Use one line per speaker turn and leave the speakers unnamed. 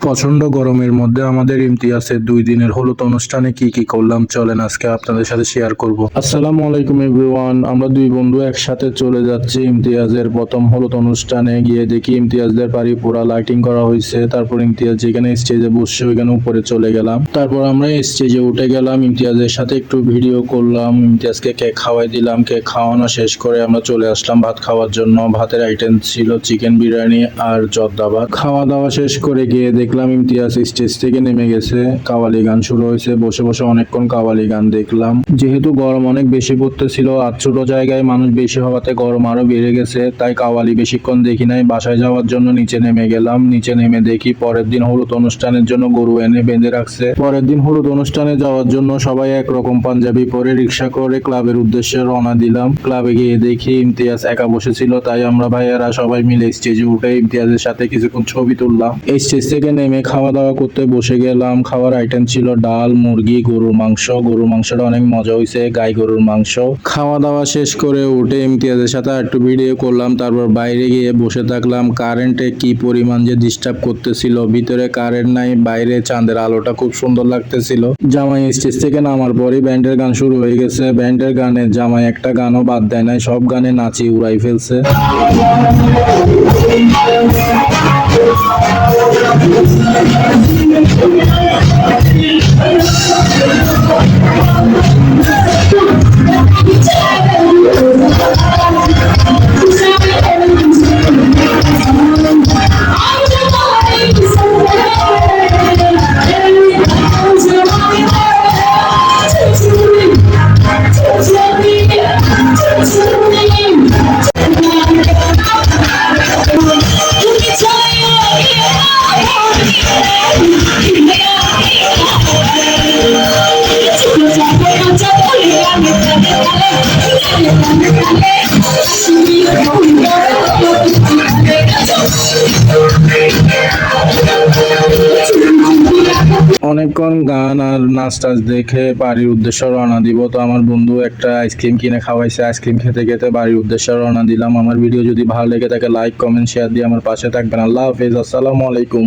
প্রচন্ড গরমের মধ্যে আমাদের ইমতিয়াজের 2 দিনের হলুদ অনুষ্ঠানে কি কি করলাম চলেন আজকে আপনাদের সাথে শেয়ার করব। আসসালামু আলাইকুম এভরিওয়ান, আমরা দুই বন্ধু একসাথে চলে যাচ্ছি ইমতিয়াজের প্রথম হলুদ অনুষ্ঠানে। গিয়ে দেখি ইমতিয়াজদের বাড়ি পুরা লাইটিং করা হয়েছে। তারপর ইমতিয়াজ যেখানে স্টেজে বসছে ওইখানে উপরে চলে গেলাম। তারপর আমরা স্টেজে উঠে গেলাম, ইমতিয়াজের সাথে একটু ভিডিও করলাম, ইমতিয়াজকে কেক খাওয়াই দিলাম। কেক খাওয়ানো শেষ করে আমরা চলে আসলাম ভাত খাওয়ার জন্য। ভাতের আইটেম ছিল চিকেন বিরিয়ানি আর জর্দা ভাত। খাওয়া দাওয়া শেষ করে গিয়ে দেখলাম ইমতিয়াজ স্টেজ থেকে নেমে গেছে, কাওয়ালি গান শুরু হয়েছে। বসে বসে অনেকক্ষণ কাওয়ালি গান দেখলাম। যেহেতু গরম অনেক বেশি পড়তেছিল আর ছোট জায়গায় মানুষ বেশি হওয়াতে গরম আরো বেড়ে গেছে, তাই কাওয়ালি বেশিক্ষণ দেখি নাই। বাসায় যাওয়ার জন্য নিচে নেমে গেলাম। নিচে নেমে দেখি পরের দিন হলুদ অনুষ্ঠানের জন্য গরু এনে বেঁধে রাখছে। পরের দিন হলুদ অনুষ্ঠানে যাওয়ার জন্য সবাই একরকম পাঞ্জাবি পরে রিক্সা করে ক্লাবের উদ্দেশ্যে রওনা দিলাম। ক্লাবে গিয়ে দেখি ইমতিয়াজ একা বসেছিল, তাই আমরা ভাইয়েরা সবাই মিলে স্টেজে উঠে ইমতিয়াজের সাথে কিছুক্ষণ ছবি তুললাম। এই স্টেজ থেকে নেমে খাওয়া দাওয়া করতে বসে গেলাম। খাওয়ার আইটেম ছিল ডাল, মুরগি, গরুর মাংস। গরুর মাংসটা অনেক মজা হয়েছে, গাই গরুর মাংস। খাওয়া দাওয়া শেষ করে উঠে ইমতিয়াজের সাথে একটু ভিডিও করলাম। তারপর বাইরে গিয়ে বসে থাকলাম। কারেন্টে কি পরিমাণ যে ডিস্টার্ব করতেছিল, ভিতরে কারেন্ট নাই, বাইরে চাঁদের আলোটা খুব সুন্দর লাগতেছিল। জামাই স্টেজ থেকে নামার পরই ব্যান্ডের গান শুরু হয়ে গেছে। ব্যান্ডের গানে জামাই একটা গানও বাদ দেয় নাই, সব গানে নাচি উড়াই ফেলছে। অনেকক্ষণ গান আর নাচ টাচ দেখে বাড়ির উদ্দেশ্যে রওনা দিব। তো আমার বন্ধু একটা আইসক্রিম কিনে খাওয়াইছে, আইসক্রিম খেতে খেতে বাড়ির উদ্দেশ্যে রওনা দিলাম। আমার ভিডিও যদি ভালো লেগে থাকে লাইক কমেন্ট শেয়ার দিয়ে আমার পাশে থাকবেন। আল্লাহ হাফেজ, আসসালামু আলাইকুম।